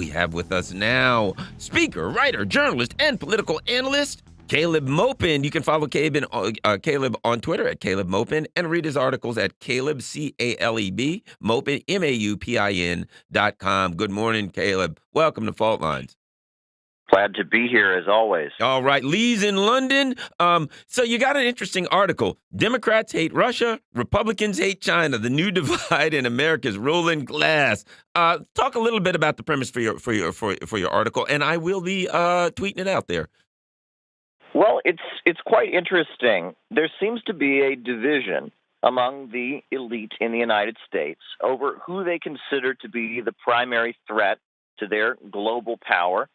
We have with us now speaker, writer, journalist, and political analyst, Caleb Maupin. You can follow Caleb on Twitter at Caleb Maupin and read his articles at Caleb, C-A-L-E-B, Maupin, MAUPIN.com. Good morning, Caleb. Welcome to Fault Lines. Glad to be here, as always. All right. Lee's in London. So you got an interesting article. Democrats hate Russia. Republicans hate China. The new divide in America's ruling class. Talk a little bit about the premise for your article, and I will be tweeting it out there. Well, it's quite interesting. There seems to be a division among the elite in the United States over who they consider to be the primary threat to their global power.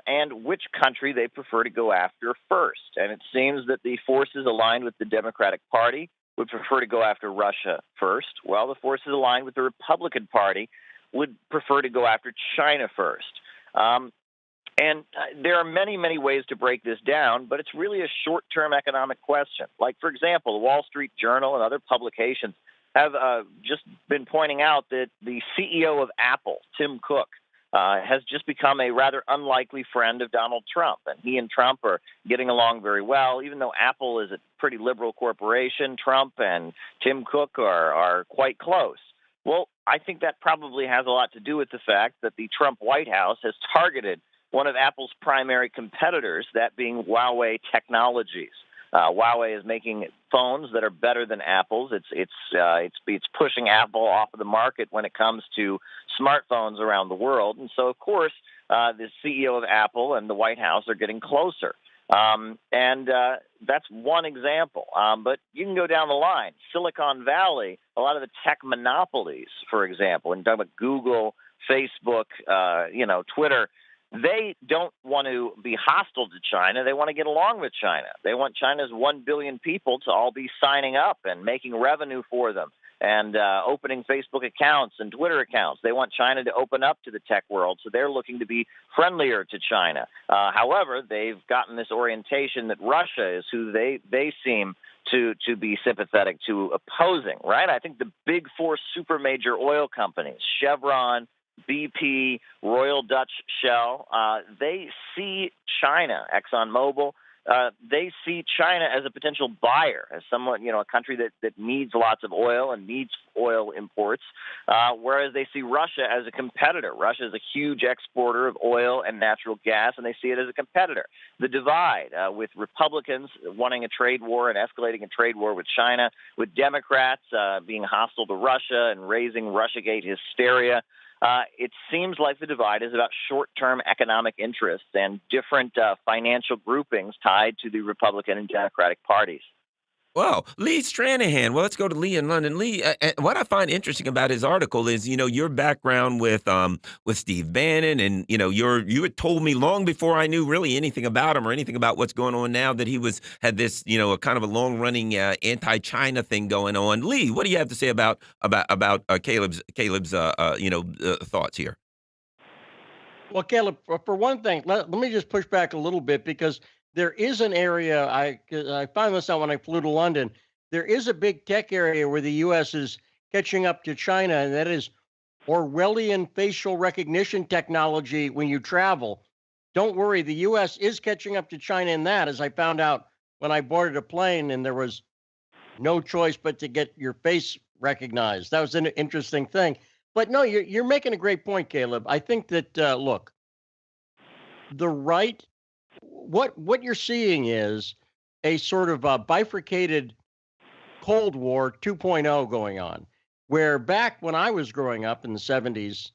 And which country they prefer to go after first. And it seems that the forces aligned with the Democratic Party would prefer to go after Russia first, while the forces aligned with the Republican Party would prefer to go after China first. And there are many, many ways to break this down, but it's really a short-term economic question. Like, for example, the Wall Street Journal and other publications have just been pointing out that the CEO of Apple, Tim Cook, has just become a rather unlikely friend of Donald Trump. And he and Trump are getting along very well. Even though Apple is a pretty liberal corporation, Trump and Tim Cook are quite close. Well, I think that probably has a lot to do with the fact that the Trump White House has targeted one of Apple's primary competitors, that being Huawei Technologies. Huawei is making phones that are better than Apple's. It's pushing Apple off of the market when it comes to smartphones around the world. And so, of course, the CEO of Apple and the White House are getting closer. And that's one example. But you can go down the line. Silicon Valley, a lot of the tech monopolies, for example, and talk about Google, Facebook, Twitter. They don't want to be hostile to China. They want to get along with China. They want China's 1 billion people to all be signing up and making revenue for them and opening Facebook accounts and Twitter accounts. They want China to open up to the tech world, so they're looking to be friendlier to China. However, they've gotten this orientation that Russia is who they seem to be sympathetic to opposing, right? I think the big four super major oil companies, Chevron, BP, Royal Dutch Shell, they see China, ExxonMobil, they see China as a potential buyer, as someone, a country that needs lots of oil and needs oil imports, whereas they see Russia as a competitor. Russia is a huge exporter of oil and natural gas, and they see it as a competitor. The divide with Republicans wanting a trade war and escalating a trade war with China, with Democrats being hostile to Russia and raising Russiagate hysteria. It seems like the divide is about short-term economic interests and different financial groupings tied to the Republican and Democratic parties. Wow, Lee Stranahan. Well, let's go to Lee in London. Lee, what I find interesting about his article is, your background with Steve Bannon, and you had told me long before I knew really anything about him or anything about what's going on now that he had this, a kind of a long running anti-China thing going on. Lee, what do you have to say about Caleb's thoughts here? Well, Caleb, for one thing, let me just push back a little bit because there is an area, I found this out when I flew to London. There is a big tech area where the U.S. is catching up to China, and that is Orwellian facial recognition technology when you travel. Don't worry, the U.S. is catching up to China in that, as I found out when I boarded a plane and there was no choice but to get your face recognized. That was an interesting thing. But no, you're making a great point, Caleb. I think that, look, the right... What you're seeing is a sort of a bifurcated Cold War 2.0 going on, where back when I was growing up in the 70s,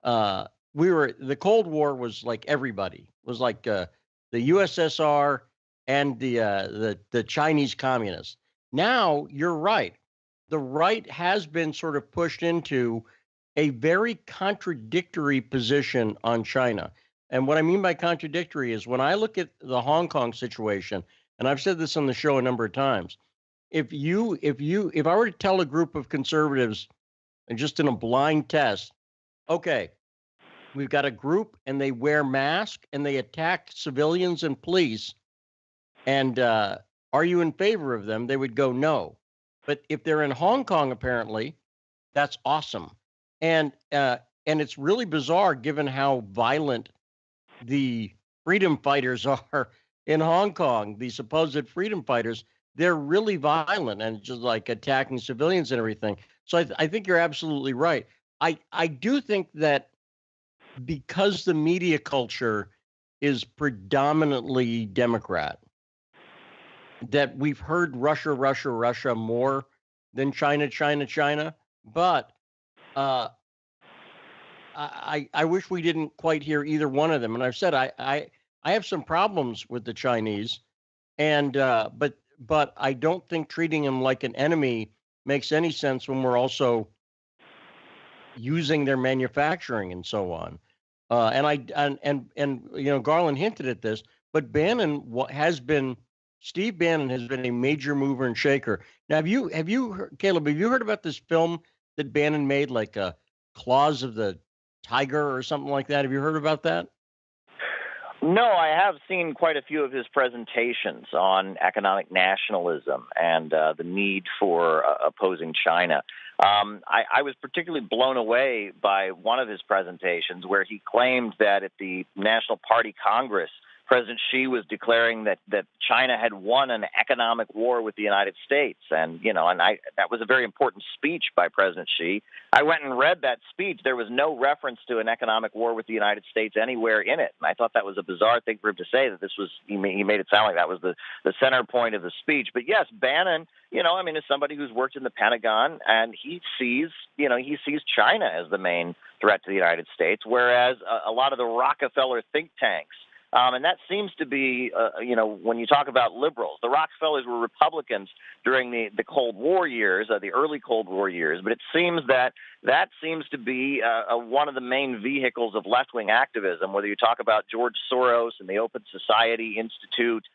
the Cold War was like everybody. It was like the USSR and the Chinese communists. Now you're right. The right has been sort of pushed into a very contradictory position on China. And what I mean by contradictory is when I look at the Hong Kong situation, and I've said this on the show a number of times, if I were to tell a group of conservatives, and just in a blind test, okay, we've got a group and they wear masks and they attack civilians and police, and are you in favor of them? They would go no. But if they're in Hong Kong, apparently, that's awesome. And and it's really bizarre given how violent the freedom fighters are in Hong Kong, the supposed freedom fighters. They're really violent and just like attacking civilians and everything. So I think you're absolutely right. I do think that because the media culture is predominantly Democrat, that we've heard Russia, Russia, Russia more than China, China, China. But uh, I wish we didn't quite hear either one of them. And I've said I have some problems with the Chinese, and but I don't think treating them like an enemy makes any sense when we're also using their manufacturing and so on. And Garland hinted at this, but has been Steve Bannon has been a major mover and shaker. Now, Caleb? Have you heard about this film that Bannon made, like Claws of the Tiger or something like that? Have you heard about that? No, I have seen quite a few of his presentations on economic nationalism and the need for opposing China. I was particularly blown away by one of his presentations where he claimed that at the National Party Congress, President Xi was declaring that China had won an economic war with the United States, and that was a very important speech by President Xi. I went and read that speech. There was no reference to an economic war with the United States anywhere in it, and I thought that was a bizarre thing for him to say. That this was he made it sound like that was the center point of the speech. But yes, Bannon, is somebody who's worked in the Pentagon, and he sees China as the main threat to the United States, whereas a lot of the Rockefeller think tanks. And that seems to be, when you talk about liberals, the Rockefellers were Republicans during the Cold War years, the early Cold War years. But it seems that seems to be one of the main vehicles of left-wing activism, whether you talk about George Soros and the Open Society Institute,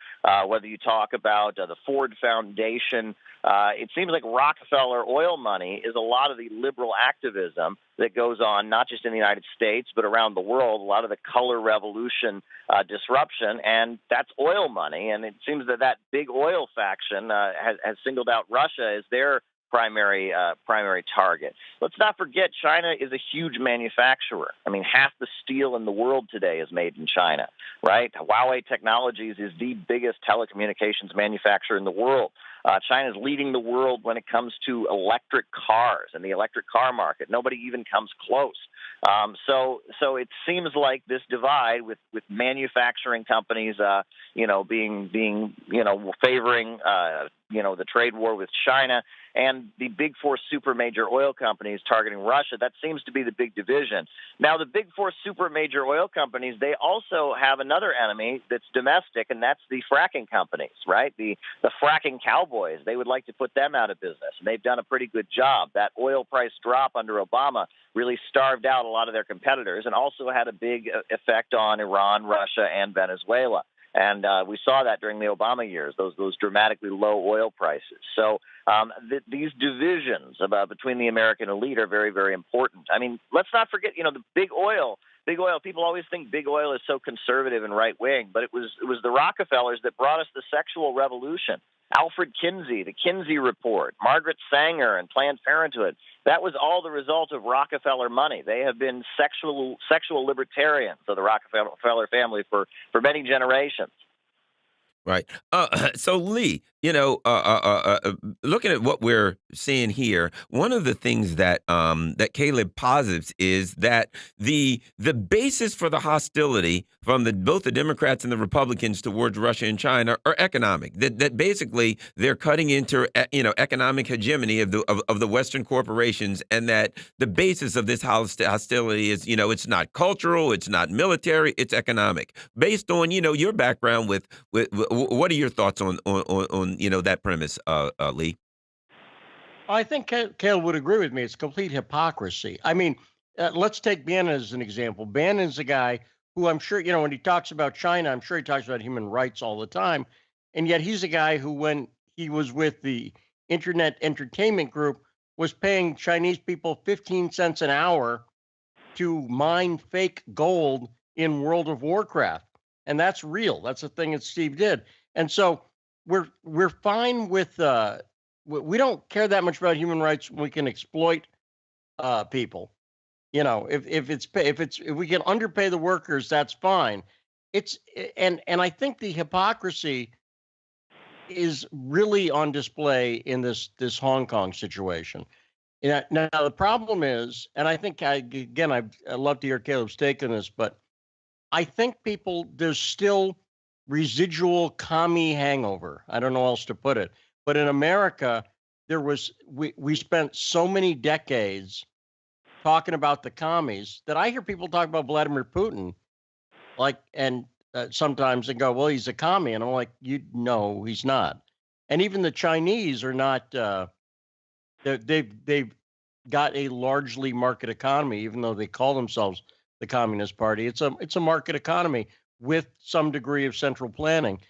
whether you talk about the Ford Foundation. It seems like Rockefeller oil money is a lot of the liberal activism that goes on, not just in the United States, but around the world, a lot of the color revolution disruption, and that's oil money. And it seems that big oil faction has singled out Russia as their primary target. Let's not forget, China is a huge manufacturer. I mean, half the steel in the world today is made in China, right? Huawei Technologies is the biggest telecommunications manufacturer in the world. China is leading the world when it comes to electric cars and the electric car market. Nobody even comes close. So it seems like this divide with manufacturing companies, being favoring the trade war with China, and the big four super major oil companies targeting Russia. That seems to be the big division. Now, the big four super major oil companies, they also have another enemy that's domestic, and that's the fracking companies, right? The fracking cowboys. They would like to put them out of business, and they've done a pretty good job. That oil price drop under Obama really starved out a lot of their competitors and also had a big effect on Iran, Russia, and Venezuela. And we saw that during the Obama years, those dramatically low oil prices. So these divisions between the American elite are very, very important. I mean, let's not forget, the big oil. People always think big oil is so conservative and right wing, but it was the Rockefellers that brought us the sexual revolution. Alfred Kinsey, the Kinsey Report, Margaret Sanger, and Planned Parenthood. That was all the result of Rockefeller money. They have been sexual libertarians of the Rockefeller family for many generations. Right. So Lee, looking at what we're seeing here, one of the things that Caleb posits is that the basis for the hostility from both the Democrats and the Republicans towards Russia and China are economic. That basically they're cutting into economic hegemony of the Western corporations, and that the basis of this hostility is it's not cultural, it's not military, it's economic. Based on your background with what are your thoughts on that premise, Lee? I think Caleb would agree with me. It's complete hypocrisy. I mean, let's take Bannon as an example. Bannon's a guy who I'm sure, when he talks about China, I'm sure he talks about human rights all the time. And yet he's a guy who, when he was with the Internet Entertainment Group, was paying Chinese people 15 cents an hour to mine fake gold in World of Warcraft. And that's real. That's a thing that Steve did. And so we're fine with we don't care that much about human rights. We can exploit people. If we can underpay the workers, that's fine. And I think the hypocrisy is really on display in this Hong Kong situation. Now the problem is, and I think I'd love to hear Caleb's take on this, but I think there's still residual commie hangover. I don't know how else to put it. But in America, we spent so many decades talking about the commies that I hear people talk about Vladimir Putin, and sometimes they go, "Well, he's a commie," and I'm like, "No, he's not." And even the Chinese are not. They've got a largely market economy, even though they call themselves the Communist Party. It's a market economy with some degree of central planning.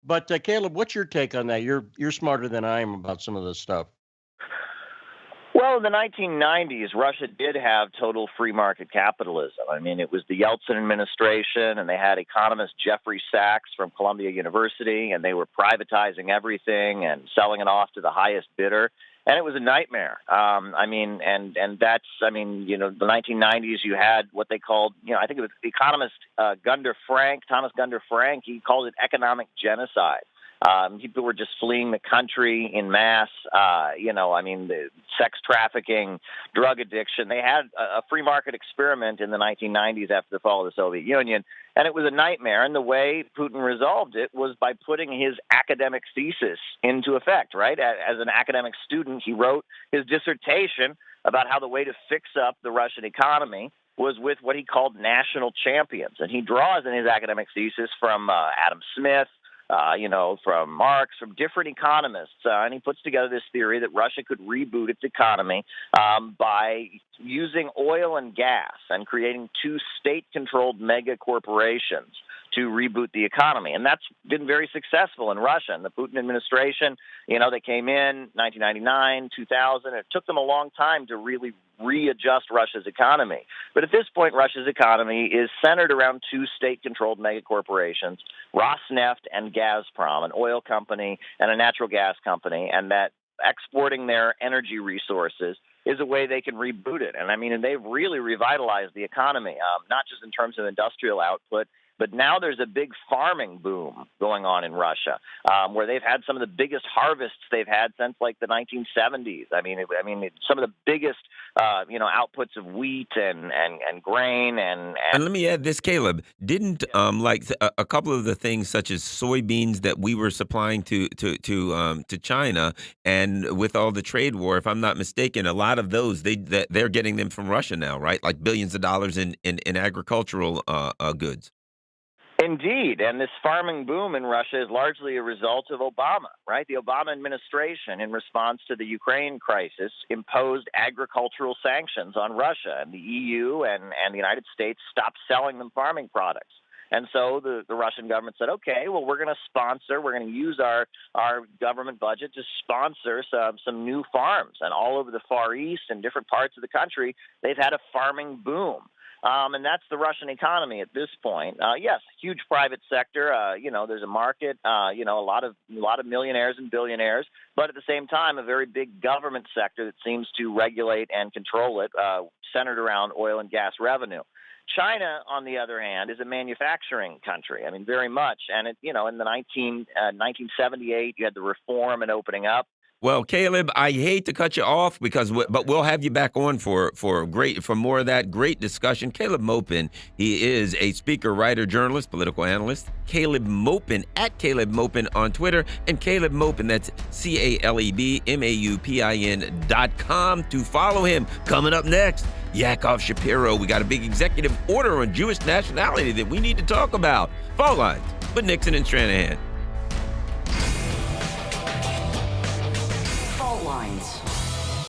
But Caleb, what's your take on that? You're smarter than I am about some of this stuff. Well, in the 1990s, Russia did have total free market capitalism. I mean, it was the Yeltsin administration, and they had economist Jeffrey Sachs from Columbia University, and they were privatizing everything and selling it off to the highest bidder. And it was a nightmare. The 1990s, you had what they called, I think it was the economist Thomas Gunder Frank, he called it economic genocide. People were just fleeing the country in mass, the sex trafficking, drug addiction. They had a free market experiment in the 1990s after the fall of the Soviet Union, and it was a nightmare. And the way Putin resolved it was by putting his academic thesis into effect, right? As an academic student, he wrote his dissertation about how the way to fix up the Russian economy was with what he called national champions. And he draws in his academic thesis from Adam Smith, from Marx, from different economists, and he puts together this theory that Russia could reboot its economy by using oil and gas and creating two state-controlled mega corporations to reboot the economy. And that's been very successful in Russia. And the Putin administration, they came in 1999, 2000. It took them a long time to really readjust Russia's economy. But at this point, Russia's economy is centered around two state-controlled mega corporations, Rosneft and Gazprom, an oil company and a natural gas company, and that exporting their energy resources is a way they can reboot it. And they've really revitalized the economy, not just in terms of industrial output, but now there's a big farming boom going on in Russia, where they've had some of the biggest harvests they've had since like the 1970s. Some of the biggest, outputs of wheat and grain and. And let me add this, Caleb. Didn't a couple of the things such as soybeans that we were supplying to China, and with all the trade war, if I'm not mistaken, a lot of those they're getting them from Russia now, right? Like billions of dollars in agricultural goods. Indeed, and this farming boom in Russia is largely a result of Obama, right? The Obama administration, in response to the Ukraine crisis, imposed agricultural sanctions on Russia, and the EU and the United States stopped selling them farming products. And so the Russian government said, okay, well, we're going to use our government budget to sponsor some new farms. And all over the Far East and different parts of the country, they've had a farming boom. And that's the Russian economy at this point. Yes, huge private sector. There's a market. A lot of millionaires and billionaires, but at the same time, a very big government sector that seems to regulate and control it, centered around oil and gas revenue. China, on the other hand, is a manufacturing country. Very much. And in the 1978, you had the reform and opening up. Well, Caleb, I hate to cut you off but we'll have you back on for more of that great discussion. Caleb Maupin, he is a speaker, writer, journalist, political analyst. Caleb Maupin at Caleb Maupin on Twitter, and Caleb Maupin, that's CalebMaupin.com to follow him. Coming up next, Yakov Shapiro. We got a big executive order on Jewish nationality that we need to talk about. Phone lines with Nixon and Stranahan.